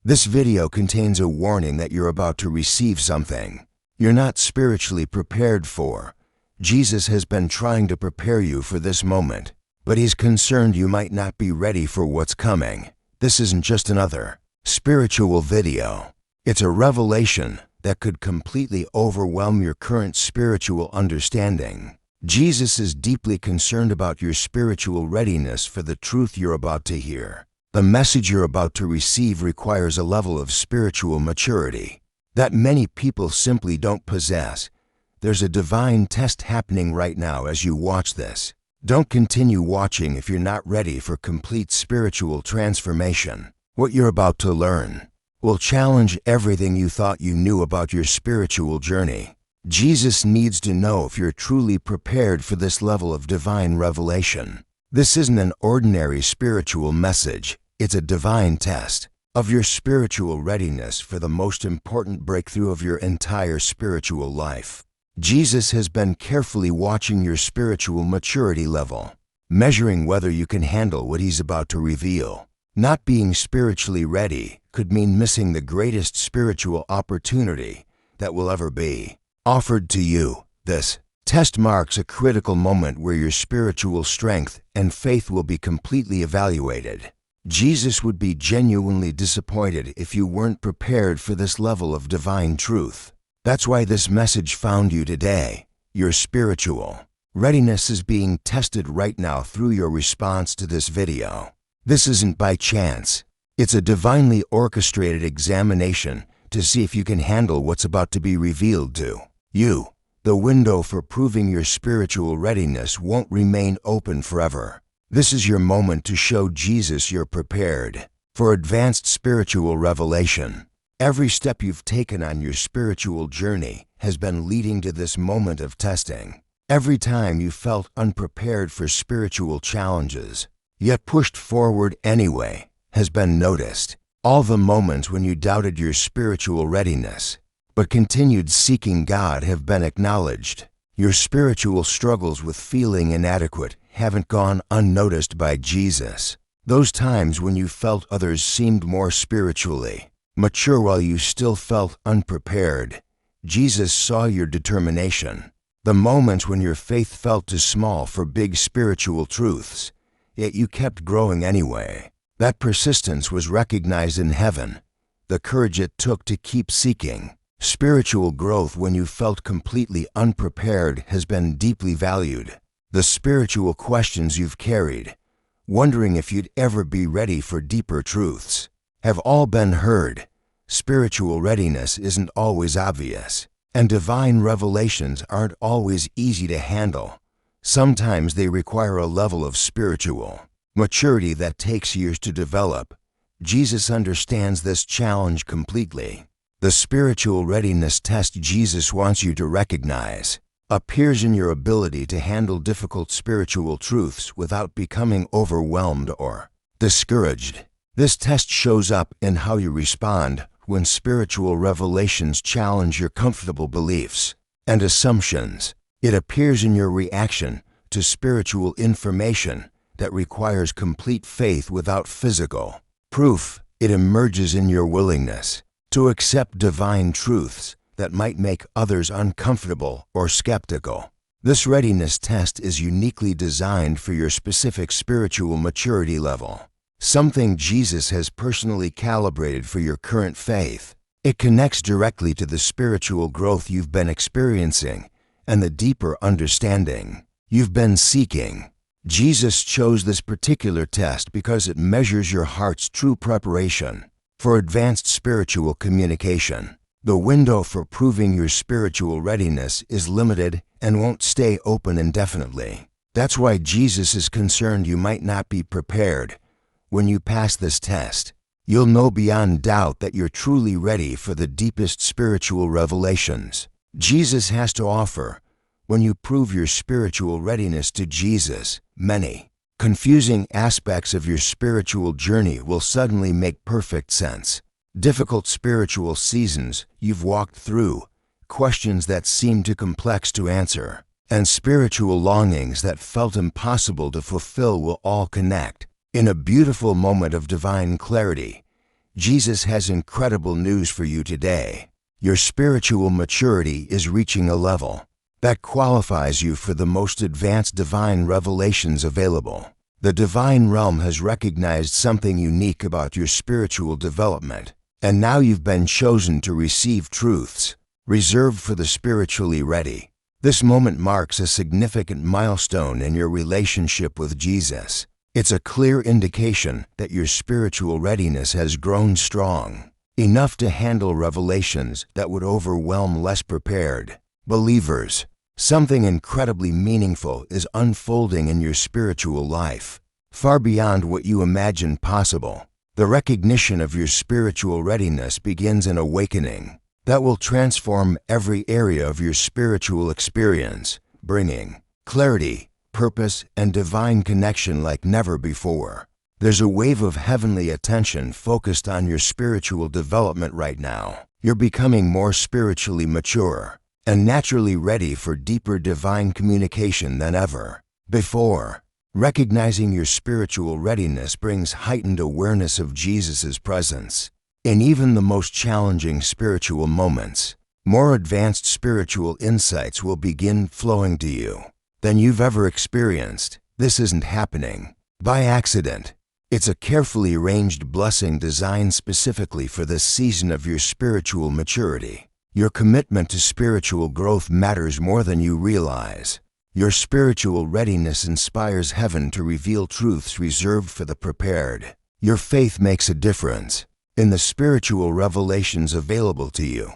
This video contains a warning that you're about to receive something you're not spiritually prepared for. Jesus has been trying to prepare you for this moment, but he's concerned you might not be ready for what's coming. This isn't just another spiritual video. It's a revelation that could completely overwhelm your current spiritual understanding. Jesus is deeply concerned about your spiritual readiness for the truth you're about to hear. The message you're about to receive requires a level of spiritual maturity that many people simply don't possess. There's a divine test happening right now as you watch this. Don't continue watching if you're not ready for complete spiritual transformation. What you're about to learn will challenge everything you thought you knew about your spiritual journey. Jesus needs to know if you're truly prepared for this level of divine revelation. This isn't an ordinary spiritual message. It's a divine test of your spiritual readiness for the most important breakthrough of your entire spiritual life. Jesus has been carefully watching your spiritual maturity level, measuring whether you can handle what he's about to reveal. Not being spiritually ready could mean missing the greatest spiritual opportunity that will ever be offered to you. This test marks a critical moment where your spiritual strength and faith will be completely evaluated. Jesus would be genuinely disappointed if you weren't prepared for this level of divine truth. That's why this message found you today. Your spiritual readiness is being tested right now through your response to this video. This isn't by chance. It's a divinely orchestrated examination to see if you can handle what's about to be revealed to you. The window for proving your spiritual readiness won't remain open forever. This is your moment to show Jesus you're prepared for advanced spiritual revelation. Every step you've taken on your spiritual journey has been leading to this moment of testing. Every time you felt unprepared for spiritual challenges, yet pushed forward anyway, has been noticed. All the moments when you doubted your spiritual readiness, but continued seeking God have been acknowledged. Your spiritual struggles with feeling inadequate haven't gone unnoticed by Jesus. Those times when you felt others seemed more spiritually mature while you still felt unprepared, Jesus saw your determination. The moments when your faith felt too small for big spiritual truths, yet you kept growing anyway. That persistence was recognized in heaven. The courage it took to keep seeking spiritual growth when you felt completely unprepared has been deeply valued. The spiritual questions you've carried, wondering if you'd ever be ready for deeper truths, have all been heard. Spiritual readiness isn't always obvious, and divine revelations aren't always easy to handle. Sometimes they require a level of spiritual maturity that takes years to develop. Jesus understands this challenge completely. The spiritual readiness test Jesus wants you to recognize appears in your ability to handle difficult spiritual truths without becoming overwhelmed or discouraged. This test shows up in how you respond when spiritual revelations challenge your comfortable beliefs and assumptions. It appears in your reaction to spiritual information that requires complete faith without physical proof. It emerges in your willingness to accept divine truths that might make others uncomfortable or skeptical. This readiness test is uniquely designed for your specific spiritual maturity level, something Jesus has personally calibrated for your current faith. It connects directly to the spiritual growth you've been experiencing and the deeper understanding you've been seeking. Jesus chose this particular test because it measures your heart's true preparation for advanced spiritual communication. The window for proving your spiritual readiness is limited and won't stay open indefinitely. That's why Jesus is concerned you might not be prepared. When you pass this test, you'll know beyond doubt that you're truly ready for the deepest spiritual revelations Jesus has to offer. When you prove your spiritual readiness to Jesus, many confusing aspects of your spiritual journey will suddenly make perfect sense. Difficult spiritual seasons you've walked through, questions that seemed too complex to answer, and spiritual longings that felt impossible to fulfill will all connect. In a beautiful moment of divine clarity, Jesus has incredible news for you today. Your spiritual maturity is reaching a level that qualifies you for the most advanced divine revelations available. The divine realm has recognized something unique about your spiritual development, and now you've been chosen to receive truths reserved for the spiritually ready. This moment marks a significant milestone in your relationship with Jesus. It's a clear indication that your spiritual readiness has grown strong, enough to handle revelations that would overwhelm less prepared believers. Something incredibly meaningful is unfolding in your spiritual life, far beyond what you imagined possible. The recognition of your spiritual readiness begins an awakening that will transform every area of your spiritual experience, bringing clarity, purpose, and divine connection like never before. There's a wave of heavenly attention focused on your spiritual development right now. You're becoming more spiritually mature and naturally ready for deeper divine communication than ever before. Recognizing your spiritual readiness brings heightened awareness of Jesus' presence in even the most challenging spiritual moments. More advanced spiritual insights will begin flowing to you than you've ever experienced. This isn't happening by accident. It's a carefully arranged blessing designed specifically for this season of your spiritual maturity. Your commitment to spiritual growth matters more than you realize. Your spiritual readiness inspires heaven to reveal truths reserved for the prepared. Your faith makes a difference in the spiritual revelations available to you.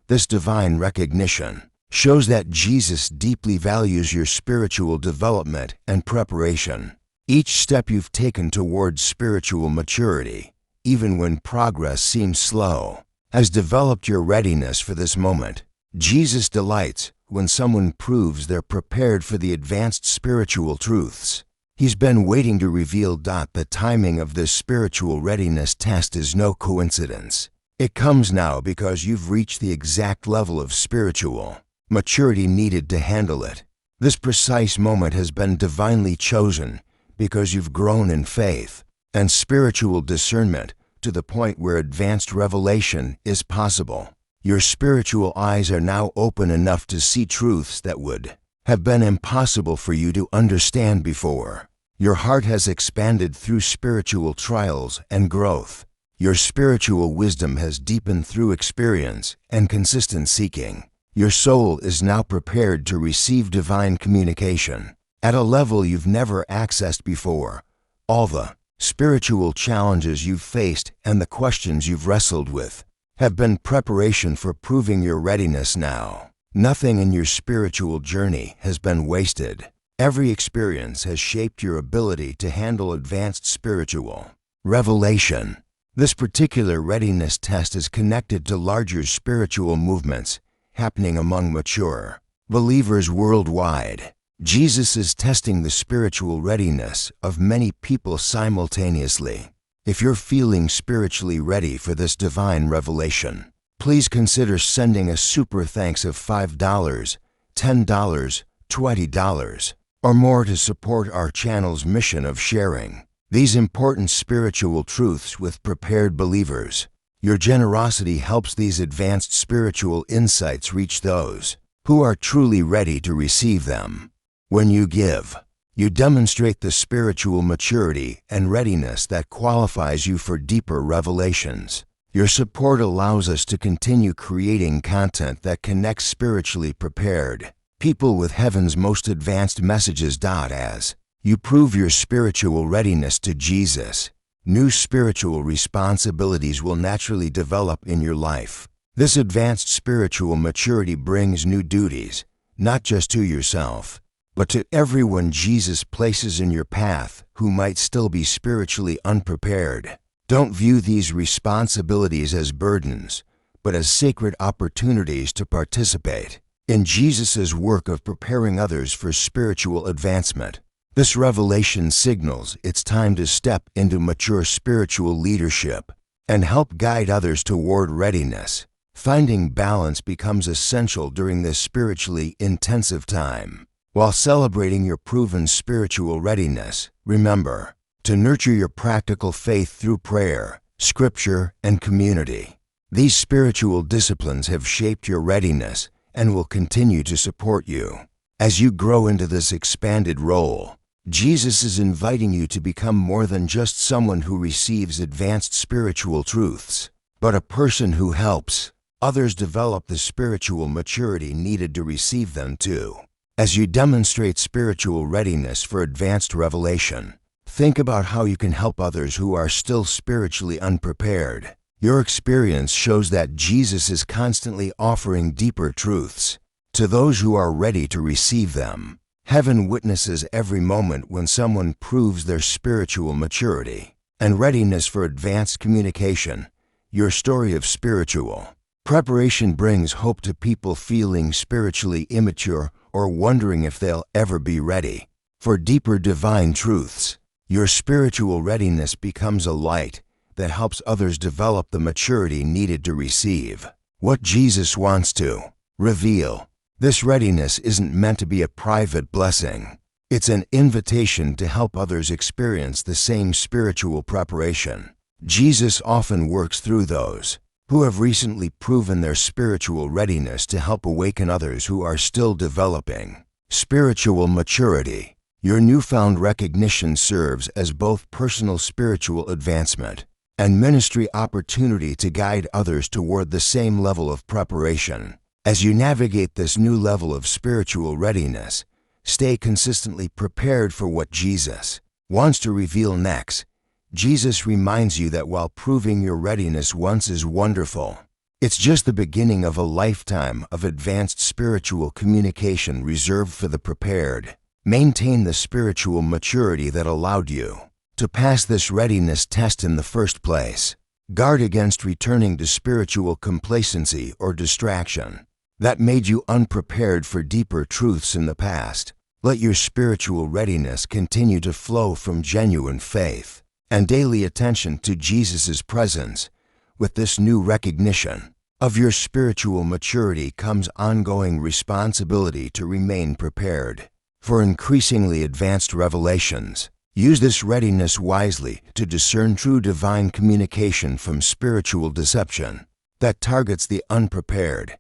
This divine recognition shows that Jesus deeply values your spiritual development and preparation. Each step you've taken towards spiritual maturity, even when progress seems slow, has developed your readiness for this moment. Jesus delights when someone proves they're prepared for the advanced spiritual truths He's been waiting to reveal. The timing of this spiritual readiness test is no coincidence. It comes now because you've reached the exact level of spiritual maturity needed to handle it. This precise moment has been divinely chosen because you've grown in faith and spiritual discernment to the point where advanced revelation is possible. Your spiritual eyes are now open enough to see truths that would have been impossible for you to understand before. Your heart has expanded through spiritual trials and growth. Your spiritual wisdom has deepened through experience and consistent seeking. Your soul is now prepared to receive divine communication at a level you've never accessed before. All the spiritual challenges you've faced and the questions you've wrestled with have been preparation for proving your readiness now. Nothing in your spiritual journey has been wasted. Every experience has shaped your ability to handle advanced spiritual revelation. This particular readiness test is connected to larger spiritual movements happening among mature believers worldwide. Jesus is testing the spiritual readiness of many people simultaneously. If you're feeling spiritually ready for this divine revelation, please consider sending a super thanks of $5, $10, $20, or more to support our channel's mission of sharing these important spiritual truths with prepared believers. Your generosity helps these advanced spiritual insights reach those who are truly ready to receive them. When you give, you demonstrate the spiritual maturity and readiness that qualifies you for deeper revelations. Your support allows us to continue creating content that connects spiritually prepared people with heaven's most advanced messages. As you prove your spiritual readiness to Jesus, new spiritual responsibilities will naturally develop in your life. This advanced spiritual maturity brings new duties, not just to yourself, but to everyone Jesus places in your path who might still be spiritually unprepared. Don't view these responsibilities as burdens, but as sacred opportunities to participate in Jesus' work of preparing others for spiritual advancement. This revelation signals it's time to step into mature spiritual leadership and help guide others toward readiness. Finding balance becomes essential during this spiritually intensive time. While celebrating your proven spiritual readiness, remember to nurture your practical faith through prayer Scripture, and community. These spiritual disciplines have shaped your readiness and will continue to support you. As you grow into this expanded role, Jesus is inviting you to become more than just someone who receives advanced spiritual truths, but a person who helps others develop the spiritual maturity needed to receive them too. As you demonstrate spiritual readiness for advanced revelation, think about how you can help others who are still spiritually unprepared. Your experience shows that Jesus is constantly offering deeper truths to those who are ready to receive them. Heaven witnesses every moment when someone proves their spiritual maturity and readiness for advanced communication. Your story of spiritual preparation brings hope to people feeling spiritually immature or wondering if they'll ever be ready for deeper divine truths. Your spiritual readiness becomes a light that helps others develop the maturity needed to receive what Jesus wants to reveal. This readiness isn't meant to be a private blessing. It's an invitation to help others experience the same spiritual preparation. Jesus often works through those who have recently proven their spiritual readiness to help awaken others who are still developing spiritual maturity. Your newfound recognition serves as both personal spiritual advancement and ministry opportunity to guide others toward the same level of preparation. As you navigate this new level of spiritual readiness, stay consistently prepared for what Jesus wants to reveal next. Jesus reminds you that while proving your readiness once is wonderful, it's just the beginning of a lifetime of advanced spiritual communication reserved for the prepared. Maintain the spiritual maturity that allowed you to pass this readiness test in the first place. Guard against returning to spiritual complacency or distraction that made you unprepared for deeper truths in the past. Let your spiritual readiness continue to flow from genuine faith and daily attention to Jesus' presence. With this new recognition of your spiritual maturity comes ongoing responsibility to remain prepared for increasingly advanced revelations. Use this readiness wisely to discern true divine communication from spiritual deception that targets the unprepared.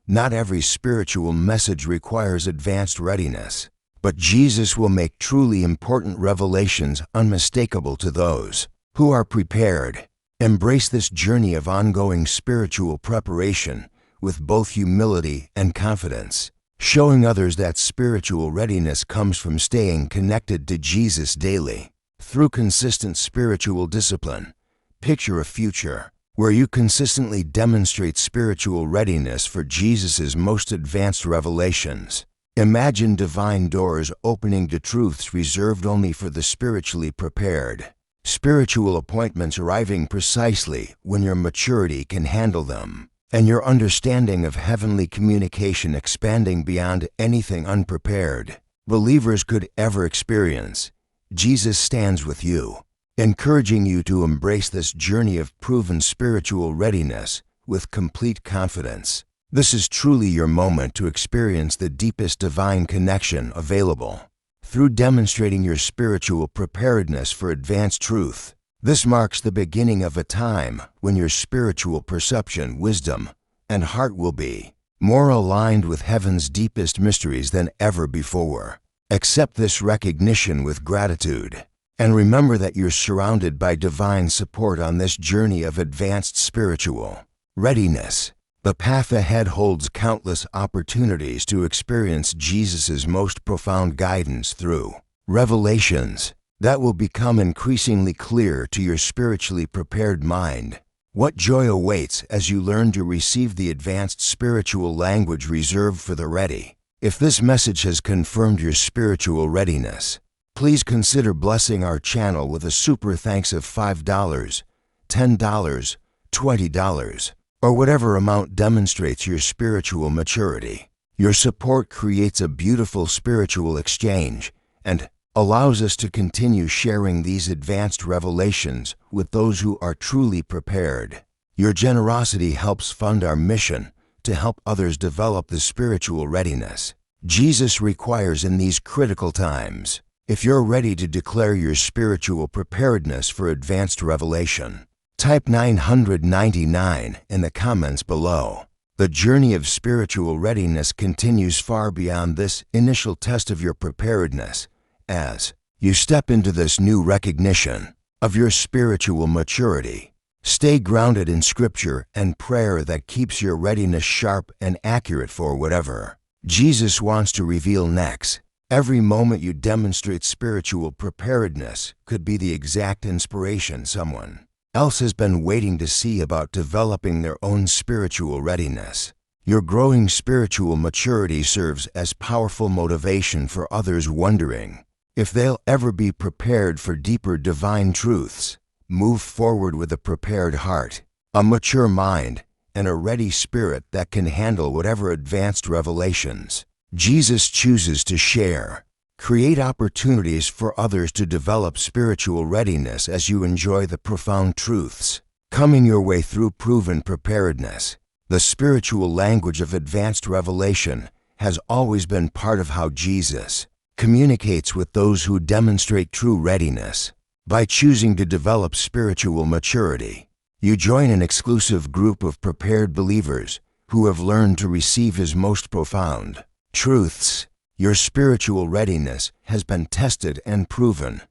Not every spiritual message requires advanced readiness, but Jesus will make truly important revelations unmistakable to those who are prepared. Embrace this journey of ongoing spiritual preparation with both humility and confidence, showing others that spiritual readiness comes from staying connected to Jesus daily. Through consistent spiritual discipline, picture a future where you consistently demonstrate spiritual readiness for Jesus' most advanced revelations. Imagine divine doors opening to truths reserved only for the spiritually prepared. Spiritual appointments arriving precisely when your maturity can handle them, and your understanding of heavenly communication expanding beyond anything unprepared believers could ever experience. Jesus stands with you, encouraging you to embrace this journey of proven spiritual readiness with complete confidence. This is truly your moment to experience the deepest divine connection available. Through demonstrating your spiritual preparedness for advanced truth, this marks the beginning of a time when your spiritual perception, wisdom, and heart will be more aligned with heaven's deepest mysteries than ever before. Accept this recognition with gratitude, and remember that you're surrounded by divine support on this journey of advanced spiritual readiness. The path ahead holds countless opportunities to experience Jesus' most profound guidance through revelations that will become increasingly clear to your spiritually prepared mind. What joy awaits as you learn to receive the advanced spiritual language reserved for the ready. If this message has confirmed your spiritual readiness, please consider blessing our channel with a super thanks of $5, $10, $20, or whatever amount demonstrates your spiritual maturity. Your support creates a beautiful spiritual exchange and allows us to continue sharing these advanced revelations with those who are truly prepared. Your generosity helps fund our mission to help others develop the spiritual readiness Jesus requires in these critical times. If you're ready to declare your spiritual preparedness for advanced revelation, Type 999 in the comments below. The journey of spiritual readiness continues far beyond this initial test of your preparedness, as you step into this new recognition of your spiritual maturity. Stay grounded in Scripture and prayer that keeps your readiness sharp and accurate for whatever Jesus wants to reveal next. Every moment you demonstrate spiritual preparedness could be the exact inspiration someone else has been waiting to see about developing their own spiritual readiness. Your growing spiritual maturity serves as powerful motivation for others wondering if they'll ever be prepared for deeper divine truths. Move forward with a prepared heart, a mature mind, and a ready spirit that can handle whatever advanced revelations Jesus chooses to share. Create opportunities for others to develop spiritual readiness as you enjoy the profound truths coming your way through proven preparedness. The spiritual language of advanced revelation has always been part of how Jesus communicates with those who demonstrate true readiness. By choosing to develop spiritual maturity, you join an exclusive group of prepared believers who have learned to receive His most profound truths. Your spiritual readiness has been tested and proven.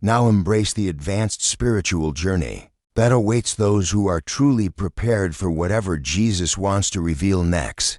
Now embrace the advanced spiritual journey that awaits those who are truly prepared for whatever Jesus wants to reveal next.